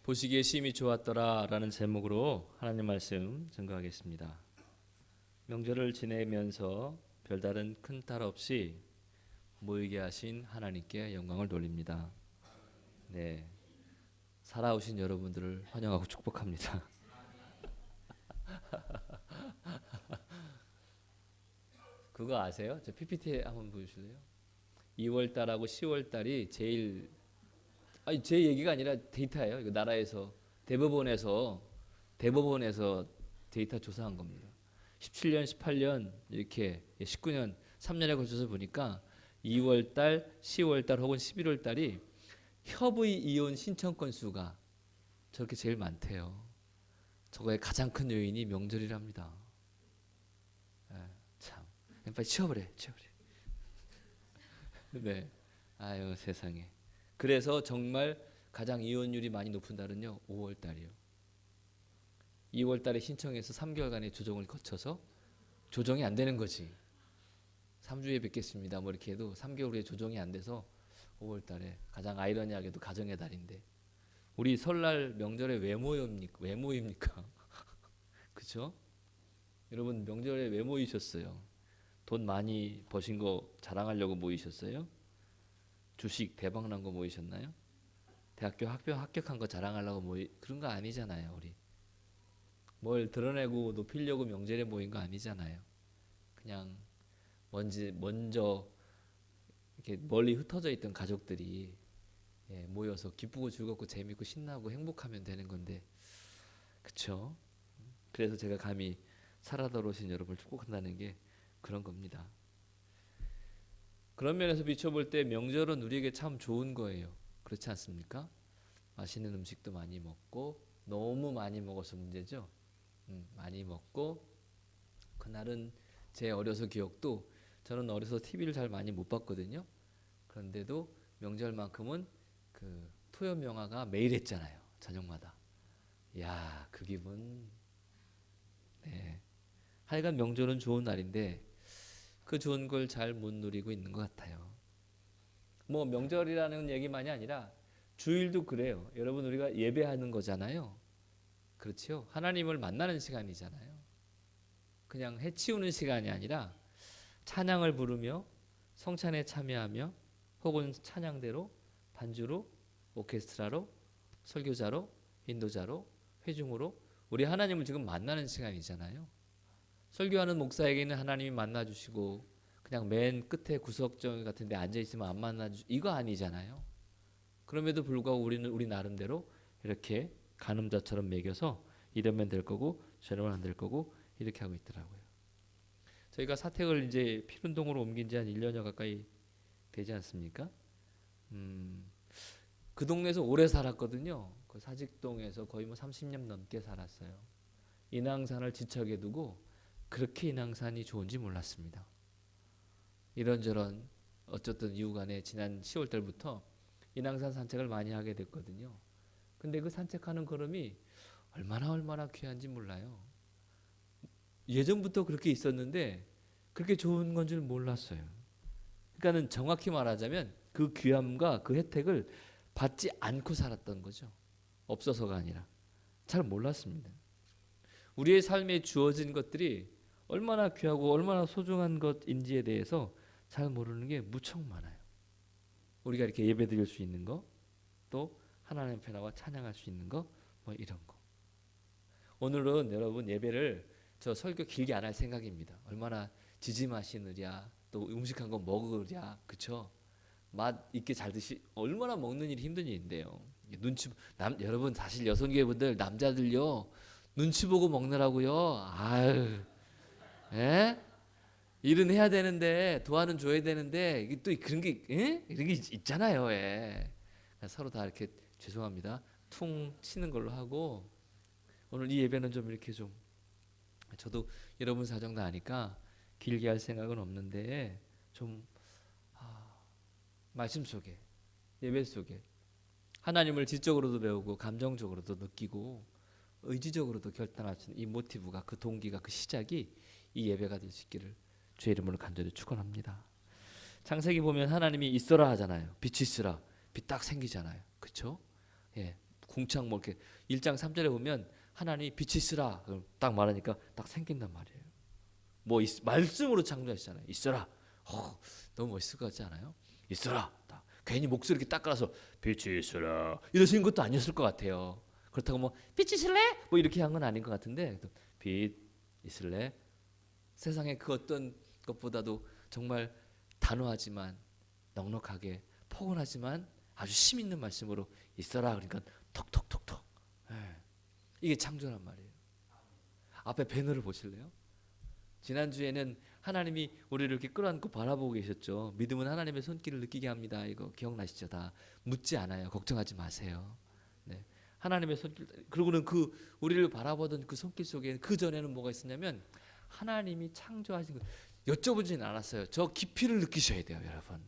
보시기에 심히 좋았더라 라는 제목으로 하나님 말씀 증거하겠습니다. 명절을 지내면서 별다른 큰 딸 없이 모이게 하신 하나님께 영광을 돌립니다. 네, 살아오신 여러분들을 환영하고 축복합니다. 그거 아세요? 저 PPT 한번 보여주실래요? 2월 달하고 10월 달이 제일, 아니 제 얘기가 아니라 데이터예요. 이거 나라에서 대법원에서 데이터 조사한 겁니다. 17년, 18년 이렇게 19년 3년에 걸쳐서 보니까 2월 달, 10월 달 혹은 11월 달이 협의 이혼 신청 건수가 저렇게 제일 많대요. 저거의 가장 큰 요인이 명절이랍니다. 참, 빨리 치워버려. 네, 아유 세상에. 그래서 정말 가장 이혼율이 많이 높은 달은요 5월 달이요. 2월 달에 신청해서 3개월간의 조정을 거쳐서 조정이 안 되는 거지. 3주에 뵙겠습니다. 뭐 이렇게 해도 3개월 후에 조정이 안 돼서 5월 달에 가장 아이러니하게도 가정의 달인데 우리 설날 명절에 왜 모입니까? 왜 모입니까? 그죠? 여러분 명절에 왜 모이셨어요? 돈 많이 버신 거 자랑하려고 모이셨어요? 주식 대박 난 거 모이셨나요? 대학교 합격한 거 자랑하려고 그런 거 아니잖아요. 우리 뭘 드러내고 높이려고 명절에 모인 거 아니잖아요. 그냥 먼저 이렇게 멀리 흩어져 있던 가족들이 모여서 기쁘고 즐겁고 재밌고 신나고 행복하면 되는 건데, 그쵸? 그래서 제가 감히 살아돌아오신 여러분을 축복한다는 게 그런 겁니다. 그런 면에서 비춰볼 때 명절은 우리에게 참 좋은 거예요. 그렇지 않습니까? 맛있는 음식도 많이 먹고 너무 많이 먹어서 문제죠. 많이 먹고 그날은 제 어려서 기억도 저는 어려서 TV를 잘 많이 못 봤거든요. 그런데도 명절만큼은 그 토요 명화가 매일 했잖아요. 저녁마다. 야, 그 기분. 네. 하여간 명절은 좋은 날인데 그 좋은 걸 잘 못 누리고 있는 것 같아요. 뭐 명절이라는 얘기만이 아니라 주일도 그래요. 여러분 우리가 예배하는 거잖아요. 그렇지요. 하나님을 만나는 시간이잖아요. 그냥 해치우는 시간이 아니라 찬양을 부르며 성찬에 참여하며 혹은 찬양대로 반주로 오케스트라로 설교자로 인도자로 회중으로 우리 하나님을 지금 만나는 시간이잖아요. 설교하는 목사에게는 하나님이 만나주시고 그냥 맨 끝에 구석정 같은 데 앉아있으면 안 만나주시고 이거 아니잖아요. 그럼에도 불구하고 우리는 우리 나름대로 이렇게 간음자처럼 매겨서 이러면 될 거고 저러면 안 될 거고 이렇게 하고 있더라고요. 저희가 사택을 이제 필운동으로 옮긴 지 한 1년여 가까이 되지 않습니까? 그 동네에서 오래 살았거든요. 그 사직동에서 거의 뭐 30년 넘게 살았어요. 인왕산을 지척에 두고 그렇게 인왕산이 좋은지 몰랐습니다. 이런저런 어쨌든 이유 간에 지난 10월 달부터 인왕산 산책을 많이 하게 됐거든요. 근데 그 산책하는 걸음이 얼마나 귀한지 몰라요. 예전부터 그렇게 있었는데 그렇게 좋은 건 줄 몰랐어요. 그러니까는 정확히 말하자면 그 귀함과 그 혜택을 받지 않고 살았던 거죠. 없어서가 아니라 잘 몰랐습니다. 우리의 삶에 주어진 것들이 얼마나 귀하고 얼마나 소중한 것인지에 대해서 잘 모르는 게 무척 많아요. 우리가 이렇게 예배드릴 수 있는 거, 또 하나님 앞에 나와 찬양할 수 있는 거, 뭐 이런 거. 오늘은 여러분 예배를 저 설교 길게 안 할 생각입니다. 얼마나 지지마시느랴, 또 음식한 거 먹으랴, 그쵸? 맛 있게 잘 드시, 얼마나 먹는 일이 힘든 일인데요. 여러분 사실 여성계분들 남자들요 눈치 보고 먹느라고요. 아유, 예? 일은 해야 되는데 도와는 줘야 되는데 이게 또 그런 게 이런 게 있잖아요. 예. 서로 다 이렇게 죄송합니다. 퉁 치는 걸로 하고 오늘 이 예배는 좀 이렇게 좀 저도 여러분 사정도 아니까 길게 할 생각은 없는데 좀 말씀 속에 예배 속에 하나님을 지적으로도 배우고 감정적으로도 느끼고 의지적으로도 결단할 수 있는 이 모티브가 그 동기가 그 시작이 이 예배가 될 수 있기를 주의 이름으로 간절히 축원합니다. 창세기 보면 하나님이 있어라 하잖아요. 빛이 있으라. 빛 딱 생기잖아요. 그렇죠? 예. 궁창 뭐 이렇게 1장 3절에 보면 하나님이 빛이 있으라 딱 말하니까 딱 생긴단 말이에요. 뭐 말씀으로 창조하시잖아요. 있어라. 너무 멋있을 것 같지 않아요? 있어라. 딱. 괜히 목소리 이렇게 딱 깔아서 빛이 있어라 이러시는 것도 아니었을 것 같아요. 그렇다고 뭐 빛이 있을래? 뭐 이렇게 한 건 아닌 것 같은데 빛 있을래? 세상에 그 어떤 것보다도 정말 단호하지만 넉넉하게 포근하지만 아주 심 있는 말씀으로 있어라. 그러니까 톡톡톡톡. 이게 창조란 말이에요. 앞에 배너를 보실래요? 지난주에는 하나님이 우리를 이렇게 끌어안고 바라보고 계셨죠. 믿음은 하나님의 손길을 느끼게 합니다. 이거 기억나시죠? 다 묻지 않아요. 걱정하지 마세요. 네. 하나님의 손길. 그리고는 그 우리를 바라보던 그 손길 속에 그 전에는 뭐가 있었냐면 하나님이 창조하신 것 여쭤보진 않았어요. 저 깊이를 느끼셔야 돼요, 여러분.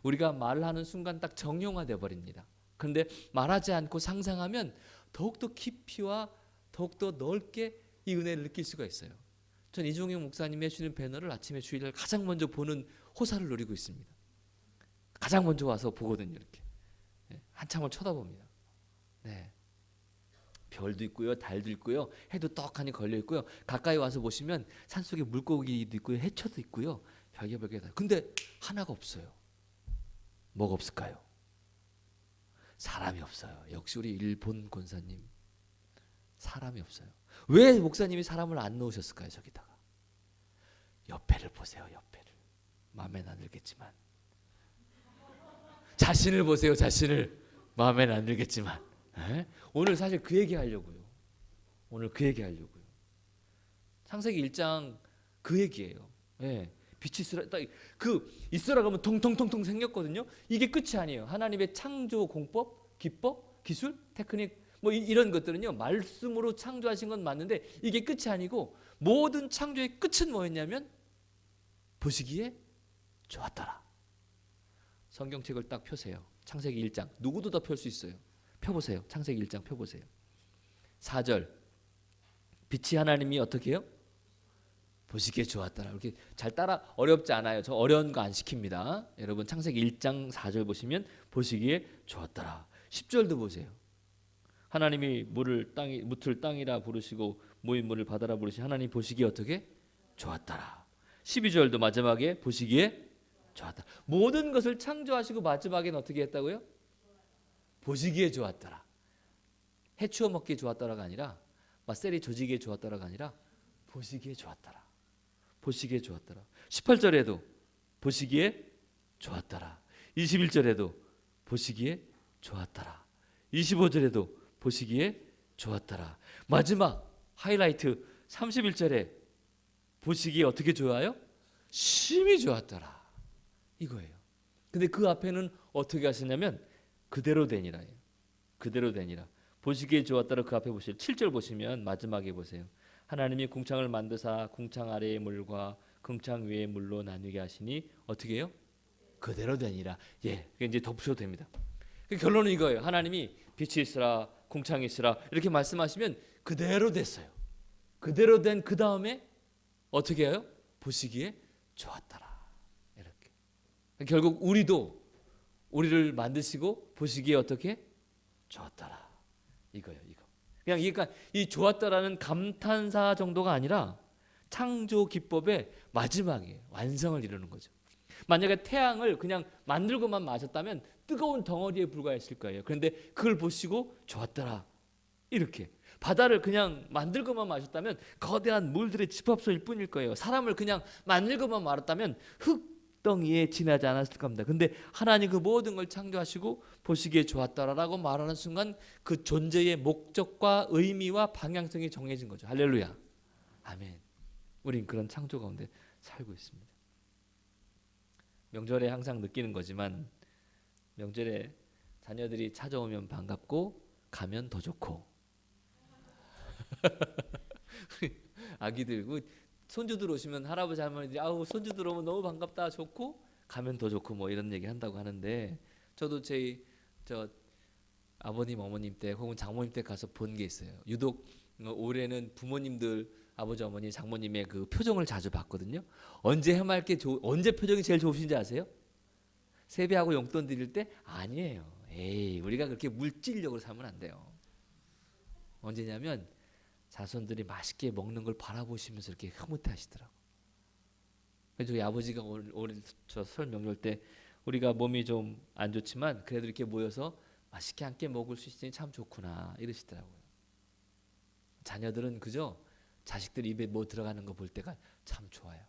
우리가 말하는 순간 딱 정형화돼 버립니다. 그런데 말하지 않고 상상하면 더욱더 깊이와 더욱더 넓게 이 은혜를 느낄 수가 있어요. 전 이종영 목사님이 해주는 배너를 아침에 주일날 가장 먼저 보는 호사를 누리고 있습니다. 가장 먼저 와서 보거든요. 이렇게 한참을 쳐다봅니다. 네. 별도 있고요, 달도 있고요, 해도 떡하니 걸려 있고요. 가까이 와서 보시면 산속에 물고기도 있고요, 해초도 있고요, 별게 다. 근데 하나가 없어요. 뭐가 없을까요? 사람이 없어요. 역시 우리 일본 권사님 사람이 없어요. 왜 목사님이 사람을 안 넣으셨을까요? 저기다가 옆에를 보세요. 옆에를. 마음에 안 들겠지만 자신을 보세요. 자신을. 마음에 안 들겠지만 오늘 사실 그 얘기 하려고요. 오늘 그 얘기 하려고요. 창세기 1장 그 얘기예요. 빛이 있으라. 그 있으라 그러면 통통통통 생겼거든요. 이게 끝이 아니에요. 하나님의 창조 공법, 기법, 기술, 테크닉 뭐 이런 것들은요. 말씀으로 창조하신 건 맞는데 이게 끝이 아니고 모든 창조의 끝은 뭐였냐면 보시기에 좋았더라. 성경책을 딱 펴세요. 창세기 1장. 누구도 다 펼 수 있어요. 펴보세요. 창세기 1장 펴보세요. 4절. 빛이 하나님이 어떻게 해요? 보시기에 좋았더라. 이렇게 잘 따라 어렵지 않아요. 저 어려운 거 안 시킵니다. 여러분 창세기 1장 4절 보시면 보시기에 좋았더라. 10절도 보세요. 하나님이 물을 땅이라 부르시고 모인 물을 바다라 부르시 하나님 보시기에 어떻게? 좋았더라. 12절도 마지막에 보시기에 좋았다. 모든 것을 창조하시고 마지막에는 어떻게 했다고요? 보시기에 좋았더라. 해치워 먹기에 좋았더라가 아니라 맛세리 조지기에 좋았더라가 아니라 보시기에 좋았더라. 보시기에 좋았더라. 18절에도 보시기에 좋았더라. 21절에도 보시기에 좋았더라. 25절에도 보시기에 좋았더라. 마지막 하이라이트 31절에 보시기에 어떻게 좋아요? 심히 좋았더라. 이거예요. 근데 그 앞에는 어떻게 하시냐면 그대로 되니라. 그대로 되니라. 보시기에 좋았더라. 그 앞에 보실 7절 보시면 마지막에 보세요. 하나님이 궁창을 만드사 궁창 아래의 물과 궁창 위의 물로 나누게 하시니 어떻게 해요? 그대로 되니라. 이제 덧붙여도 됩니다. 결론은 이거예요. 하나님이 빛이 있으라 궁창이 있으라 이렇게 말씀하시면 그대로 됐어요. 그대로 된 그 다음에 어떻게 해요? 보시기에 좋았더라. 이렇게. 결국 우리를 만드시고 보시기에 어떻게? 좋았더라. 이거예요. 이거. 그러니까 이 좋았다라는 감탄사 정도가 아니라 창조 기법의 마지막이에요. 완성을 이루는 거죠. 만약에 태양을 그냥 만들고만 마셨다면 뜨거운 덩어리에 불과했을 거예요. 그런데 그걸 보시고 좋았더라. 이렇게. 바다를 그냥 만들고만 마셨다면 거대한 물들의 집합소일 뿐일 거예요. 사람을 그냥 만들고만 말았다면 흙덩이에 지나지 않았을 겁니다. 근데 하나님 그 모든 걸 창조하시고 보시기에 좋았더라라고 말하는 순간 그 존재의 목적과 의미와 방향성이 정해진 거죠. 할렐루야. 아멘. 우린 그런 창조 가운데 살고 있습니다. 명절에 항상 느끼는 거지만 명절에 자녀들이 찾아오면 반갑고 가면 더 좋고 아기들 손주들 오시면 할아버지 할머니들이 아우 손주들 오면 너무 반갑다 좋고 가면 더 좋고 뭐 이런 얘기 한다고 하는데 저도 저 아버님 어머님 때 혹은 장모님 때 가서 본 게 있어요. 유독 올해는 부모님들 아버지 어머니 장모님의 그 표정을 자주 봤거든요. 언제 언제 표정이 제일 좋으신지 아세요? 세배하고 용돈 드릴 때 아니에요. 우리가 그렇게 물질력으로 살면 안 돼요. 언제냐면 자손들이 맛있게 먹는 걸 바라보시면서 이렇게 흐뭇해 하시더라고. 그래서 저희 아버지가 올해 저 설 명절 때 우리가 몸이 좀 안 좋지만 그래도 이렇게 모여서 맛있게 함께 먹을 수 있으니 참 좋구나 이러시더라고요. 자녀들은 그저 자식들 입에 뭐 들어가는 거 볼 때가 참 좋아요.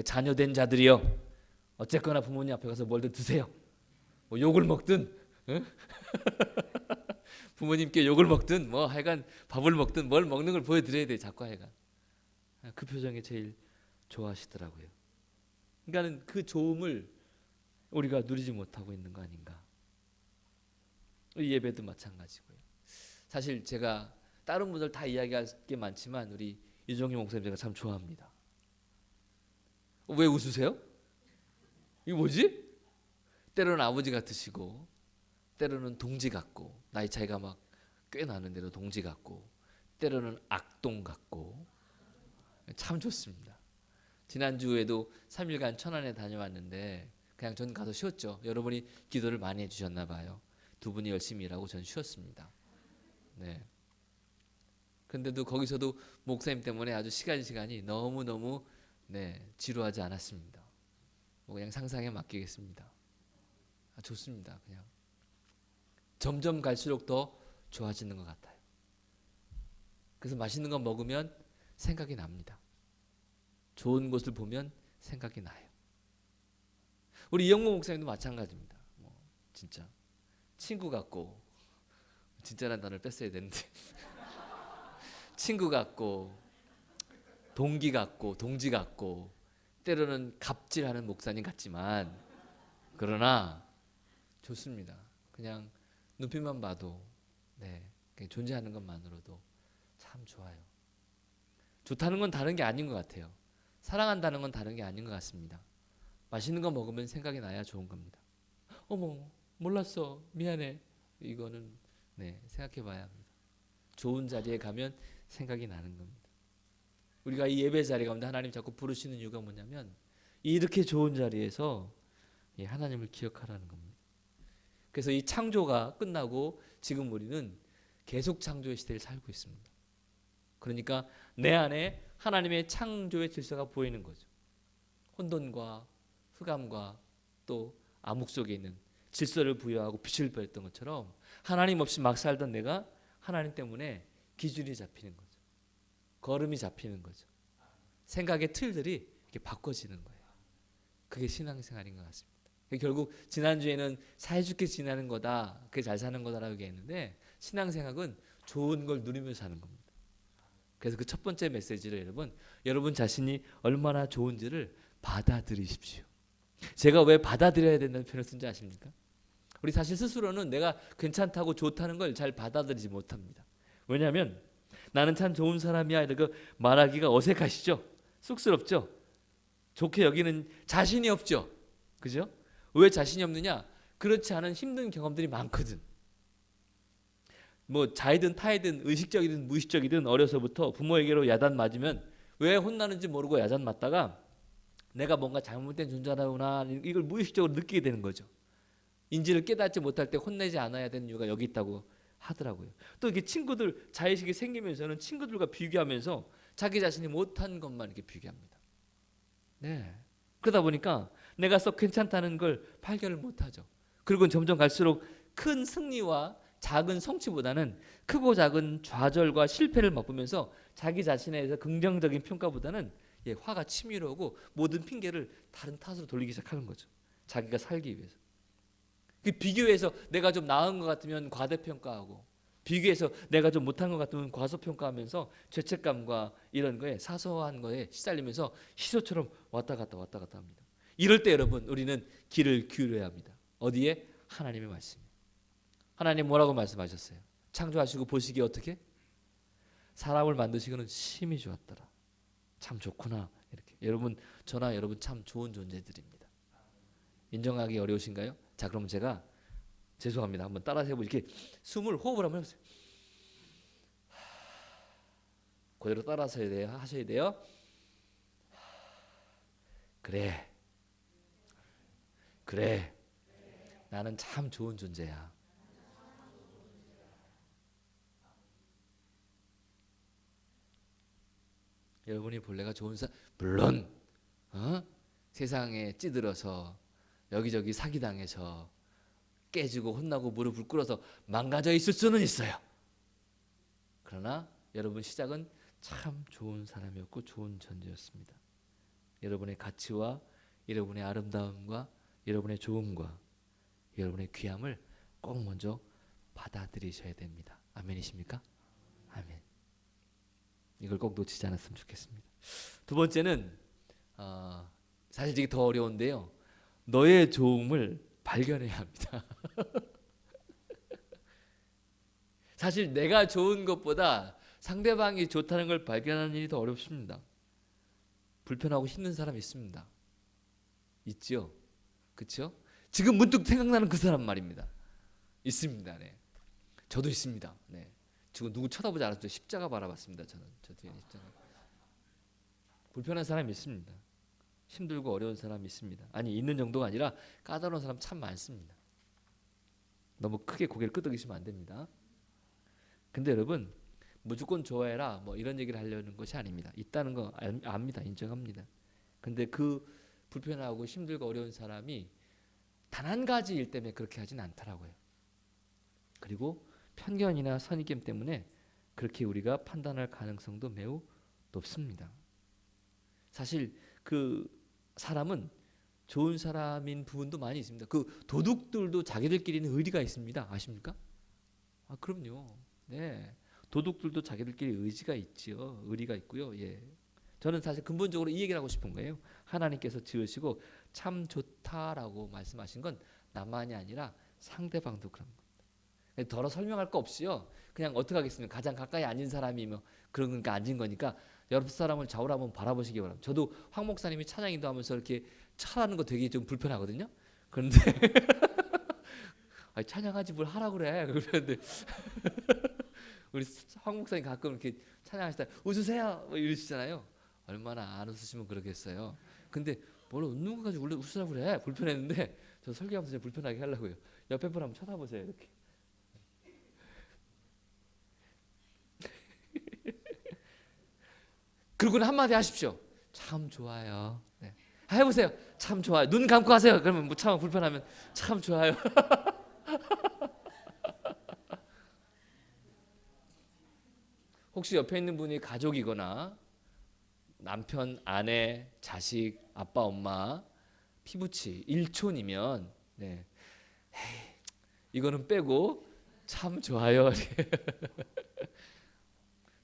자녀된 자들이요, 어쨌거나 부모님 앞에 가서 뭘든 드세요. 뭐 욕을 먹든, 응? 부모님께 욕을 먹든 뭐 하여간 밥을 먹든 뭘 먹는 걸 보여드려야 돼. 자꾸 하여간 그 표정이 제일 좋아하시더라고요. 그러니까는 그 좋음을 우리가 누리지 못하고 있는 거 아닌가. 우리 예배도 마찬가지고요. 사실 제가 다른 분들 다 이야기할 게 많지만 우리 유정희 목사님 제가 참 좋아합니다. 왜 웃으세요? 이거 뭐지? 때로는 아버지 같으시고 때로는 동지 같고 나이 차이가 막 꽤 나는데도 동지 같고 때로는 악동 같고 참 좋습니다. 지난주에도 3일간 천안에 다녀왔는데 그냥 전 가서 쉬었죠. 여러분이 기도를 많이 해주셨나 봐요. 두 분이 열심히 일하고 전 쉬었습니다. 네. 그런데도 거기서도 목사님 때문에 아주 시간이 너무너무 지루하지 않았습니다. 뭐 그냥 상상에 맡기겠습니다. 좋습니다. 그냥 점점 갈수록 더 좋아지는 것 같아요. 그래서 맛있는 거 먹으면 생각이 납니다. 좋은 곳을 보면 생각이 나요. 우리 이영모 목사님도 마찬가지입니다. 뭐 진짜 친구 같고, 진짜란 단어를 뺐어야 되는데 친구 같고 동기 같고 동지 같고 때로는 갑질하는 목사님 같지만 그러나 좋습니다. 그냥 눈빛만 봐도 존재하는 것만으로도 참 좋아요. 좋다는 건 다른 게 아닌 것 같아요. 사랑한다는 건 다른 게 아닌 것 같습니다. 맛있는 거 먹으면 생각이 나야 좋은 겁니다. 어머 몰랐어 미안해, 이거는 생각해 봐야 합니다. 좋은 자리에 가면 생각이 나는 겁니다. 우리가 이 예배 자리 가운데 하나님 자꾸 부르시는 이유가 뭐냐면 이렇게 좋은 자리에서 하나님을 기억하라는 겁니다. 그래서 이 창조가 끝나고 지금 우리는 계속 창조의 시대를 살고 있습니다. 그러니까 내 안에 하나님의 창조의 질서가 보이는 거죠. 혼돈과 흑암과 또 암흑 속에 있는 질서를 부여하고 빛을 발했던 것처럼 하나님 없이 막 살던 내가 하나님 때문에 기준이 잡히는 거죠. 걸음이 잡히는 거죠. 생각의 틀들이 이렇게 바꿔지는 거예요. 그게 신앙생활인 것 같습니다. 결국 지난주에는 사이좋게 지내는 거다, 그게 잘 사는 거다라고 얘기했는데 신앙생활은 좋은 걸 누리면서 사는 겁니다. 그래서 그 첫 번째 메시지를 여러분 자신이 얼마나 좋은지를 받아들이십시오. 제가 왜 받아들여야 된다는 표현을 쓴지 아십니까? 우리 사실 스스로는 내가 괜찮다고 좋다는 걸 잘 받아들이지 못합니다. 왜냐하면 나는 참 좋은 사람이야 이렇게 말하기가 어색하시죠? 쑥스럽죠? 좋게 여기는 자신이 없죠? 그죠? 왜 자신이 없느냐? 그렇지 않은 힘든 경험들이 많거든. 뭐 자이든 타이든 의식적이든 무의식적이든 어려서부터 부모에게로 야단 맞으면 왜 혼나는지 모르고 야단 맞다가 내가 뭔가 잘못된 존재라구나 이걸 무의식적으로 느끼게 되는 거죠. 인지를 깨닫지 못할 때 혼내지 않아야 되는 이유가 여기 있다고 하더라고요. 또 이렇게 친구들 자의식이 생기면서는 친구들과 비교하면서 자기 자신이 못한 것만 이렇게 비교합니다. 그러다 보니까 내가 썩 괜찮다는 걸 발견을 못하죠. 그리고 점점 갈수록 큰 승리와 작은 성취보다는 크고 작은 좌절과 실패를 맛보면서 자기 자신에 대해서 긍정적인 평가보다는 화가 치밀어 오고 모든 핑계를 다른 탓으로 돌리기 시작하는 거죠. 자기가 살기 위해서. 비교해서 내가 좀 나은 것 같으면 과대평가하고 비교해서 내가 좀 못한 것 같으면 과소평가하면서 죄책감과 이런 거에 사소한 거에 시달리면서 시소처럼 왔다 갔다 합니다. 이럴 때 여러분 우리는 귀를 기울여야 합니다. 어디에? 하나님의 말씀. 하나님 뭐라고 말씀하셨어요? 창조하시고 보시기에 어떻게? 사람을 만드시고는 심히 좋았더라. 참 좋구나. 이렇게 여러분 저나 여러분 참 좋은 존재들입니다. 인정하기 어려우신가요? 자 그럼 제가 죄송합니다. 한번 따라서 해보죠. 이렇게 숨을 호흡을 한번 해보세요. 그대로 따라서 하셔야 돼요. 그래. 나는 참 좋은 존재야. 여러분이 본래가 좋은 사람, 물론 세상에 찌들어서 여기저기 사기당해서 깨지고 혼나고 무릎을 꿇어서 망가져 있을 수는 있어요. 그러나 여러분 시작은 참 좋은 사람이었고 좋은 존재였습니다. 여러분의 가치와 여러분의 아름다움과 여러분의 좋음과 여러분의 귀함을 꼭 먼저 받아들이셔야 됩니다. 아멘이십니까? 아멘. 이걸 꼭 놓치지 않았으면 좋겠습니다. 두 번째는 사실 이게 더 어려운데요. 너의 좋음을 발견해야 합니다. 사실 내가 좋은 것보다 상대방이 좋다는 걸 발견하는 일이 더 어렵습니다. 불편하고 힘든 사람 있습니다. 있죠? 그렇죠? 지금 문득 생각나는 그 사람 말입니다. 있습니다. 네. 저도 있습니다. 네. 지금 누구 쳐다보지 않았죠? 십자가 바라봤습니다. 저는 저 뒤에 십자가. 불편한 사람이 있습니다. 힘들고 어려운 사람이 있습니다. 아니 있는 정도가 아니라 까다로운 사람 참 많습니다. 너무 크게 고개를 끄덕이시면 안 됩니다. 근데 여러분 무조건 좋아해라 뭐 이런 얘기를 하려는 것이 아닙니다. 있다는 거 압니다. 인정합니다. 근데 그 불편하고 힘들고 어려운 사람이 단 한 가지 일 때문에 그렇게 하진 않더라고요. 그리고 편견이나 선입견 때문에 그렇게 우리가 판단할 가능성도 매우 높습니다. 사실 그 사람은 좋은 사람인 부분도 많이 있습니다. 그 도둑들도 자기들끼리는 의리가 있습니다. 아십니까? 아 그럼요. 네, 도둑들도 자기들끼리 의지가 있지요. 의리가 있고요. 예. 저는 사실 근본적으로 이 얘기를 하고 싶은 거예요. 하나님께서 지으시고 참 좋다라고 말씀하신 건 나만이 아니라 상대방도 그런 겁니다. 더러 설명할 거 없이요. 그냥 어떻게 하겠습니까? 가장 가까이 앉은 사람이 뭐 그러니까 앉은 거니까 옆 사람을 좌우로 한번 바라보시기 바랍니다. 저도 황 목사님이 찬양 인도하면서 이렇게 차라는 거 되게 좀 불편하거든요. 그런데 아니, 찬양하지 뭘 하라 그래. 그러는데 우리 황 목사님 가끔 이렇게 찬양하시다 웃으세요 뭐 이러시잖아요. 얼마나 안 웃으시면 그러겠어요. 근데 뭘 웃는 거 가지고 웃으라고 그래. 불편했는데 저 설교하면서 좀 불편하게 하려고요. 옆에 분 한번 쳐다보세요. 이렇게. 그러고는 한마디 하십시오. 참 좋아요. 네. 해보세요. 참 좋아요. 눈 감고 하세요. 그러면 뭐 참 불편하면 참 좋아요. 혹시 옆에 있는 분이 가족이거나 남편, 아내, 자식, 아빠, 엄마, 피부치, 일촌이면 네. 에이, 이거는 빼고 참 좋아요.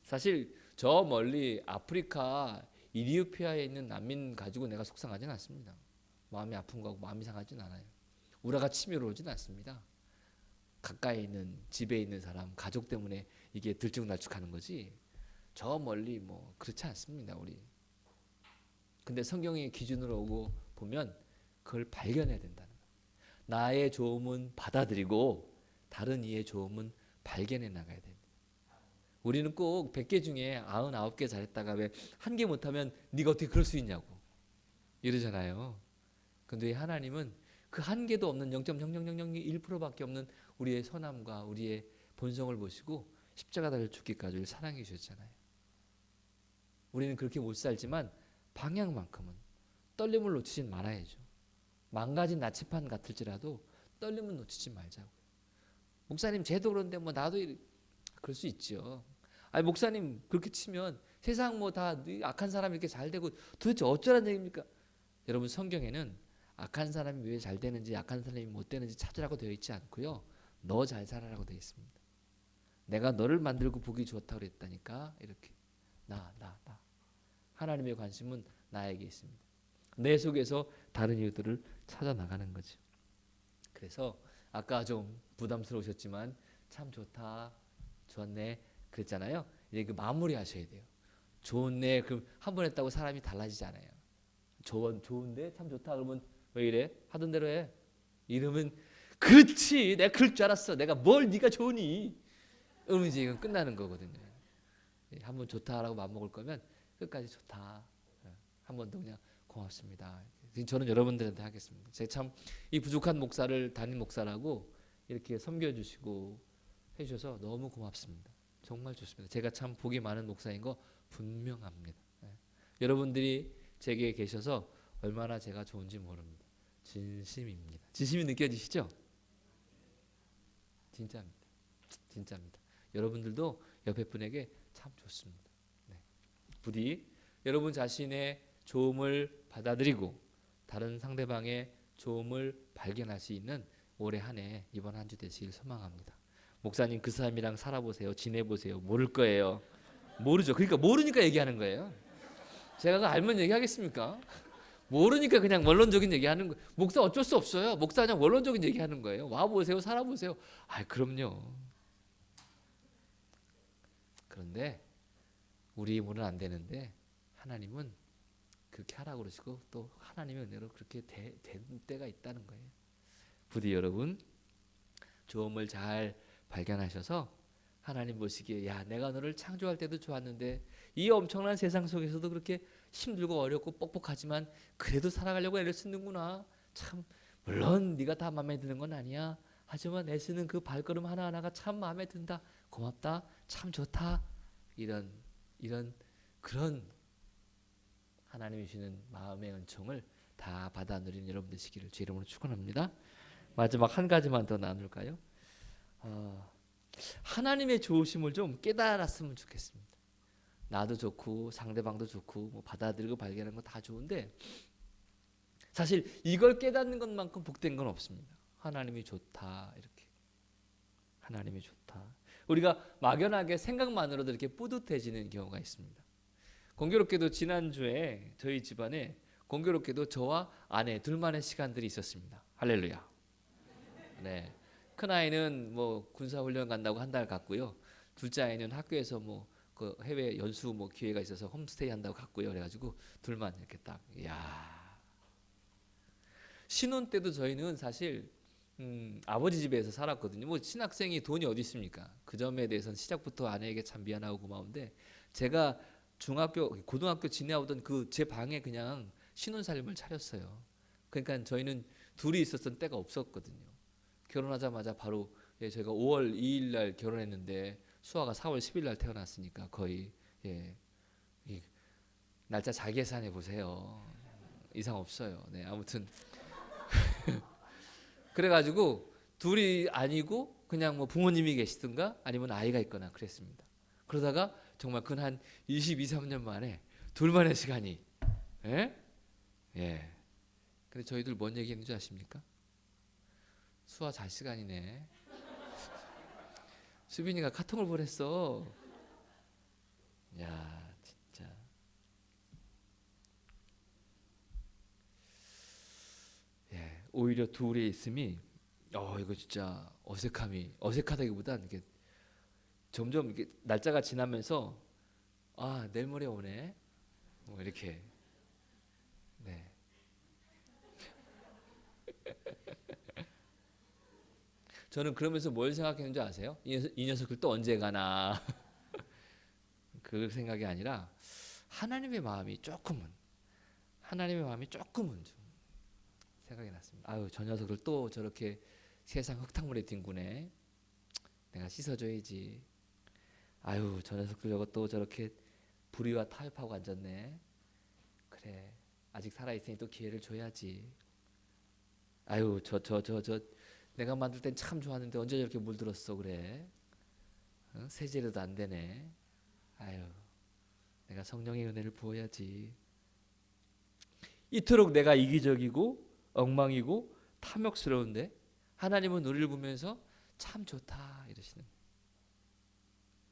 사실 저 멀리 아프리카 이리오피아에 있는 난민 가지고 내가 속상하진 않습니다. 마음이 아픈 거고 마음이 상하진 않아요. 우라가 치밀어 오진 않습니다. 가까이 있는 집에 있는 사람 가족 때문에 이게 들쭉날쭉하는 거지. 저 멀리 뭐 그렇지 않습니다. 우리. 근데 성경의 기준으로 오고 보면 그걸 발견해야 된다는 거예요. 나의 좋음은 받아들이고 다른 이의 좋음은 발견해 나가야 됩니다. 우리는 꼭 100개 중에 99개 잘했다가 왜 한 개 못하면 네가 어떻게 그럴 수 있냐고 이러잖아요. 근데 하나님은 그 한 개도 없는 0.00001%밖에 없는 우리의 선함과 우리의 본성을 보시고 십자가 달려 죽기까지 우리를 사랑해 주셨잖아요. 우리는 그렇게 못 살지만 방향만큼은 떨림을 놓치진 말아야죠. 망가진 나치판 같을지라도 떨림은 놓치지 말자고요. 목사님 쟤도 그런데 뭐 나도 그럴 수 있죠. 아니 목사님 그렇게 치면 세상 뭐 다 악한 사람이 이렇게 잘 되고 도대체 어쩌라는 얘기입니까? 여러분 성경에는 악한 사람이 왜 잘 되는지 악한 사람이 못 되는지 찾으라고 되어 있지 않고요. 너 잘 살아라고 되어 있습니다. 내가 너를 만들고 보기 좋다고 그랬다니까. 이렇게 나 하나님의 관심은 나에게 있습니다. 내 속에서 다른 이유들을 찾아 나가는 거죠. 그래서 아까 좀 부담스러우셨지만 참 좋다, 좋았네 그랬잖아요. 이제 그 마무리 하셔야 돼요. 좋네 그럼 한 번 했다고 사람이 달라지잖아요. 좋은데 참 좋다 그러면 왜 이래? 하던 대로 해. 이러면 그렇지 내가 그럴 줄 알았어. 내가 뭘 네가 좋으니? 그러면 이제 이건 끝나는 거거든요. 한 번 좋다라고 맘먹을 거면 끝까지 좋다. 한 번 더 그냥 고맙습니다. 저는 여러분들한테 하겠습니다. 제가 참 이 부족한 목사를 담임 목사라고 이렇게 섬겨주시고 해주셔서 너무 고맙습니다. 정말 좋습니다. 제가 참 복이 많은 목사인 거 분명합니다. 여러분들이 제게 계셔서 얼마나 제가 좋은지 모릅니다. 진심입니다. 진심이 느껴지시죠? 진짜입니다. 진짜입니다. 여러분들도 옆에 분에게 참 좋습니다. 네. 부디 여러분 자신의 좋음을 받아들이고 다른 상대방의 좋음을 발견할 수 있는 올해 한 해 이번 한 주 되시길 소망합니다. 목사님 그 사람이랑 살아보세요. 지내보세요. 모를 거예요. 모르죠. 그러니까 모르니까 얘기하는 거예요. 제가 그거 알면 얘기하겠습니까? 모르니까 그냥 원론적인 얘기하는 거. 목사 어쩔 수 없어요. 목사 그냥 원론적인 얘기하는 거예요. 와보세요. 살아보세요. 아, 그럼요. 그런데 우리 힘으로는 안 되는데 하나님은 그렇게 하라고 그러시고 또 하나님의 은혜로 그렇게 된 때가 있다는 거예요. 부디 여러분 좋음을 잘 발견하셔서 하나님 보시기에 야 내가 너를 창조할 때도 좋았는데 이 엄청난 세상 속에서도 그렇게 힘들고 어렵고 뻑뻑하지만 그래도 살아가려고 애를 쓰는구나. 참 물론 네가 다 마음에 드는 건 아니야. 하지만 애쓰는 그 발걸음 하나하나가 참 마음에 든다. 고맙다. 참 좋다. 이런 그런 하나님이 주시는 마음의 은총을 다 받아 누리는 여러분 되시기를 주 이름으로 축원합니다. 마지막 한 가지만 더 나눌까요? 하나님의 좋으심을 좀 깨달았으면 좋겠습니다. 나도 좋고 상대방도 좋고 뭐 받아들이고 발견하는 거 다 좋은데 사실 이걸 깨닫는 것만큼 복된 건 없습니다. 하나님이 좋다 이렇게 하나님이 좋다. 우리가 막연하게 생각만으로도 이렇게 뿌듯해지는 경우가 있습니다. 공교롭게도 지난주에 저희 집안에 공교롭게도 저와 아내 둘만의 시간들이 있었습니다. 할렐루야. 네, 큰 아이는 뭐 군사훈련 간다고 한 달 갔고요. 둘째 아이는 학교에서 뭐 그 해외 연수 뭐 기회가 있어서 홈스테이 한다고 갔고요. 그래가지고 둘만 이렇게 딱, 야. 신혼 때도 저희는 사실 아버지 집에서 살았거든요. 뭐 신학생이 돈이 어디 있습니까? 그 점에 대해서는 시작부터 아내에게 참 미안하고 고마운데 제가 고등학교 지내오던 그 제 방에 그냥 신혼살림을 차렸어요. 그러니까 저희는 둘이 있었던 때가 없었거든요. 결혼하자마자 바로 저희가 5월 2일 날 결혼했는데 수아가 4월 10일 날 태어났으니까 거의 날짜 잘 계산해 보세요. 이상 없어요. 네, 아무튼 그래가지고 둘이 아니고 그냥 뭐 부모님이 계시든가 아니면 아이가 있거나 그랬습니다. 그러다가 정말 근 한 22, 3년 만에 둘만의 시간이 예. 근데 저희들 뭔 얘기했는지 아십니까? 수아 잘 시간이네. 수빈이가 카톡을 보냈어. 야 진짜. 예. 오히려 둘이 있음이 이거 진짜 어색하다기보단 이게 점점 이게 날짜가 지나면서 내일 모레 오네. 뭐 이렇게. 네. 저는 그러면서 뭘 생각했는지 아세요? 이 녀석들 또 언제 가나. 그 생각이 아니라 하나님의 마음이 조금은 좀 생각이 났습니다. 아유 저 녀석들 또 저렇게 세상 흙탕물에 뒹구네. 내가 씻어줘야지. 아유 저 녀석들 저거 또 저렇게 불의와 타협하고 앉았네. 그래 아직 살아있으니 또 기회를 줘야지. 아유 저 내가 만들 땐 참 좋았는데 언제 저렇게 물들었어 그래. 세제로도 안 되네. 아유 내가 성령의 은혜를 부어야지. 이토록 내가 이기적이고 엉망이고 탐욕스러운데 하나님은 우리를 보면서 참 좋다 이러시는 거예요.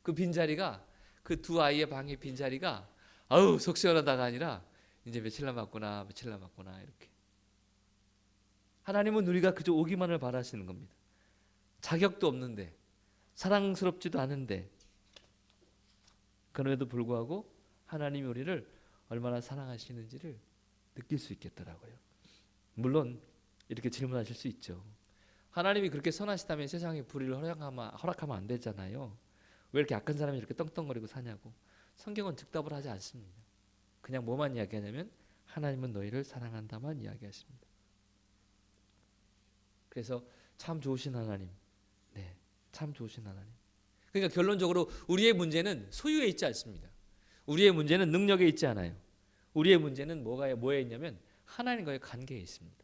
그 빈자리가 그 두 아이의 방의 빈자리가 아우 속 시원하다가 아니라 이제 며칠 남았구나 이렇게. 하나님은 우리가 그저 오기만을 바라시는 겁니다. 자격도 없는데 사랑스럽지도 않은데 그럼에도 불구하고 하나님이 우리를 얼마나 사랑하시는지를 느낄 수 있겠더라고요. 물론 이렇게 질문하실 수 있죠. 하나님이 그렇게 선하시다면 세상에 불의를 허락하면 안 되잖아요. 왜 이렇게 악한 사람이 이렇게 떵떵거리고 사냐고. 성경은 즉답을 하지 않습니다. 그냥 뭐만 이야기하냐면 하나님은 너희를 사랑한다만 이야기하십니다. 그래서 참 좋으신 하나님, 네, 참 좋으신 하나님. 그러니까 결론적으로 우리의 문제는 소유에 있지 않습니다. 우리의 문제는 능력에 있지 않아요. 우리의 문제는 뭐에 있냐면 하나님과의 관계에 있습니다.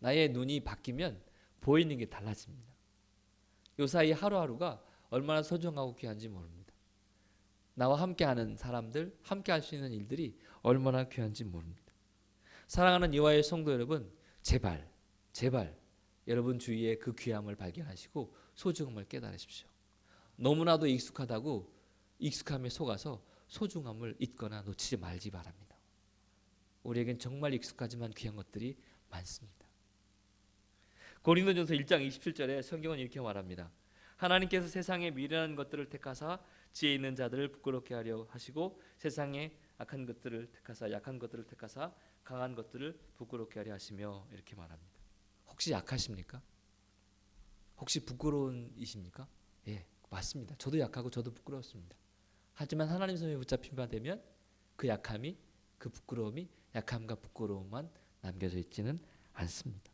나의 눈이 바뀌면 보이는 게 달라집니다. 요 사이 하루하루가 얼마나 소중하고 귀한지 모릅니다. 나와 함께하는 사람들, 함께할 수 있는 일들이 얼마나 귀한지 모릅니다. 사랑하는 이화의 성도 여러분, 제발 여러분 주위에 그 귀함을 발견하시고 소중함을 깨달으십시오. 너무나도 익숙하다고 익숙함에 속아서 소중함을 잊거나 놓치지 말지 바랍니다. 우리에겐 정말 익숙하지만 귀한 것들이 많습니다. 고린도전서 1장 27절에 성경은 이렇게 말합니다. 하나님께서 세상의 미련한 것들을 택하사 지혜 있는 자들을 부끄럽게 하려 하시고 세상의 악한 것들을 택하사 약한 것들을 택하사 강한 것들을 부끄럽게 하려 하시며 이렇게 말합니다. 혹시 약하십니까? 혹시 부끄러운이십니까? 예, 맞습니다. 저도 약하고 저도 부끄러웠습니다. 하지만 하나님 손에 붙잡힌 바 되면 그 약함이, 그 부끄러움이 약함과 부끄러움만 남겨져 있지는 않습니다.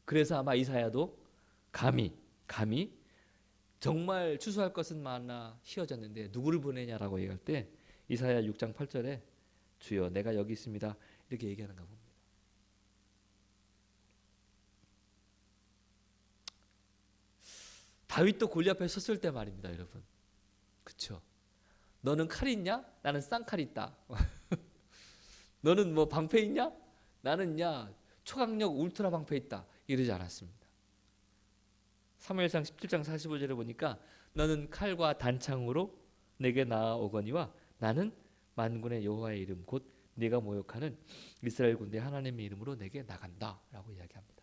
그래서 아마 이사야도 감히 정말 추수할 것은 많아 희어졌는데 누구를 보내냐라고 얘기할 때 이사야 6장 8절에 주여 내가 여기 있습니다 이렇게 얘기하는가 봅니다. 다윗도 골리앗 앞에 섰을 때 말입니다, 여러분. 그렇죠? 너는 칼이 있냐? 나는 쌍칼이 있다. 너는 뭐 방패 있냐? 나는 초강력 울트라 방패 있다. 이러지 않았습니다. 사무엘상 17장 45절에 보니까 너는 칼과 단창으로 내게 나아오거니와 나는 만군의 여호와의 이름 곧 네가 모욕하는 이스라엘 군대 하나님의 이름으로 내게 나간다 라고 이야기합니다.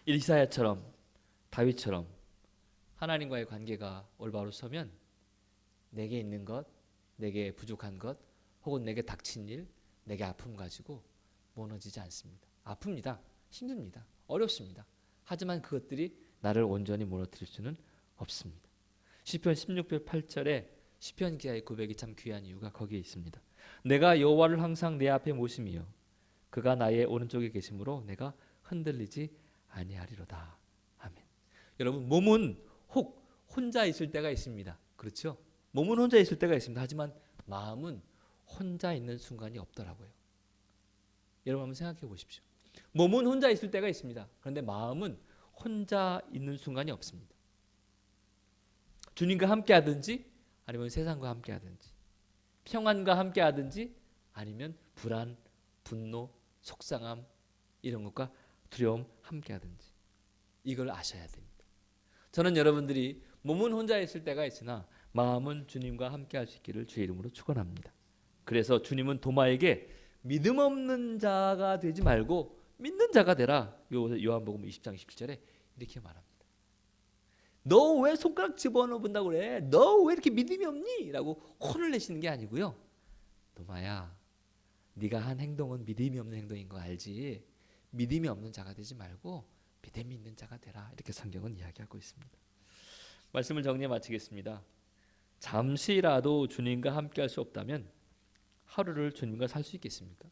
이사야처럼 다윗처럼 하나님과의 관계가 올바로 서면 내게 있는 것, 내게 부족한 것, 혹은 내게 닥친 일, 내게 아픔 가지고 무너지지 않습니다. 아픕니다. 힘듭니다. 어렵습니다. 하지만 그것들이 나를 온전히 무너뜨릴 수는 없습니다. 시편 16편 8절에 시편 기자의 고백이 참 귀한 이유가 거기에 있습니다. 내가 여호와를 항상 내 앞에 모심이요 그가 나의 오른쪽에 계심으로 내가 흔들리지 아니하리로다. 아멘. 여러분 몸은 혹 혼자 있을 때가 있습니다. 그렇죠? 몸은 혼자 있을 때가 있습니다. 하지만 마음은 혼자 있는 순간이 없더라고요. 여러분 한번 생각해 보십시오. 몸은 혼자 있을 때가 있습니다. 그런데 마음은 혼자 있는 순간이 없습니다. 주님과 함께 하든지 아니면 세상과 함께 하든지 평안과 함께 하든지 아니면 불안, 분노, 속상함 이런 것과 두려움 함께 하든지 이걸 아셔야 됩니다. 저는 여러분들이 몸은 혼자 있을 때가 있으나 마음은 주님과 함께 할 수 있기를 주의 이름으로 축원합니다. 그래서 주님은 도마에게 믿음 없는 자가 되지 말고 믿는 자가 되라. 요한복음 20장 27절에 이렇게 말합니다. 너 왜 손가락 집어넣어 본다고 그래? 너 왜 이렇게 믿음이 없니? 라고 혼을 내시는 게 아니고요. 도마야, 네가 한 행동은 믿음이 없는 행동인 거 알지? 믿음이 없는 자가 되지 말고 믿음이 있는 자가 되라. 이렇게 성경은 이야기하고 있습니다. 말씀을 정리해 마치겠습니다. 잠시라도 주님과 함께 할 수 없다면 하루를 주님과 살 수 있겠습니까?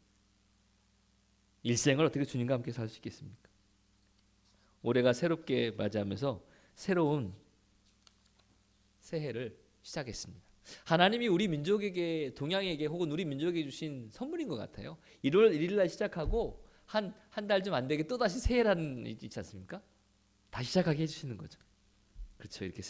일생을 어떻게 주님과 함께 살 수 있겠습니까? 올해가 새롭게 맞이하면서 새로운 새해를 시작했습니다. 하나님이 우리 민족에게 동양에게 혹은 우리 민족에게 주신 선물인 것 같아요. 1월 1일 날 시작하고 한 달 좀 안 되게 또 다시 새해라는 일이 있지 않습니까? 다시 시작하게 해주시는 거죠. 그렇죠. 이렇게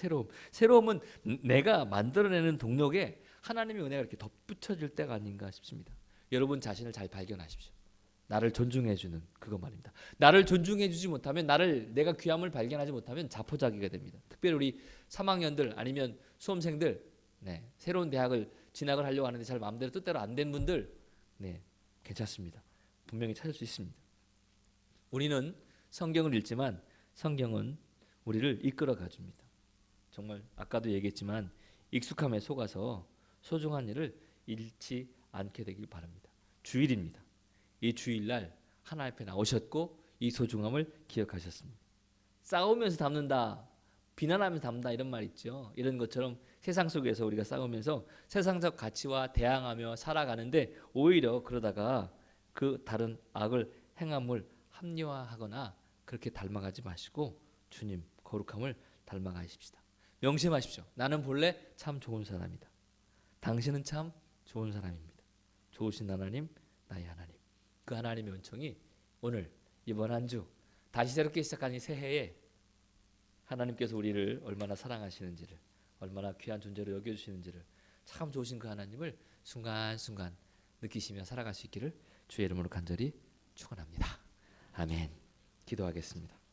새로움은 내가 만들어내는 동력에 하나님의 은혜가 이렇게 덧붙여질 때가 아닌가 싶습니다. 여러분 자신을 잘 발견하십시오. 나를 존중해주는 그거 말입니다. 나를 존중해주지 못하면 내가 귀함을 발견하지 못하면 자포자기가 됩니다. 특별히 우리 3학년들 아니면 수험생들 새로운 대학을 진학을 하려고 하는데 잘 마음대로 뜻대로 안 된 분들 괜찮습니다. 분명히 찾을 수 있습니다. 우리는 성경을 읽지만 성경은 우리를 이끌어 가줍니다. 정말 아까도 얘기했지만 익숙함에 속아서 소중한 일을 잃지 않게 되길 바랍니다. 주일입니다. 이 주일날 하나님 앞에 나오셨고 이 소중함을 기억하셨습니다. 싸우면서 담는다, 비난하면서 담는다 이런 말 있죠. 이런 것처럼 세상 속에서 우리가 싸우면서 세상적 가치와 대항하며 살아가는데 오히려 그러다가 그 다른 악을 행함을 합리화하거나 그렇게 닮아가지 마시고 주님 거룩함을 닮아가십시다. 명심하십시오. 나는 본래 참 좋은 사람이다. 당신은 참 좋은 사람입니다. 좋으신 하나님, 나의 하나님. 그 하나님의 은총이 오늘 이번 한 주 다시 새롭게 시작한 이 새해에 하나님께서 우리를 얼마나 사랑하시는지를, 얼마나 귀한 존재로 여겨주시는지를, 참 좋으신 그 하나님을 순간순간 느끼시며 살아갈 수 있기를 주의 이름으로 간절히 축원합니다. 아멘. 기도하겠습니다.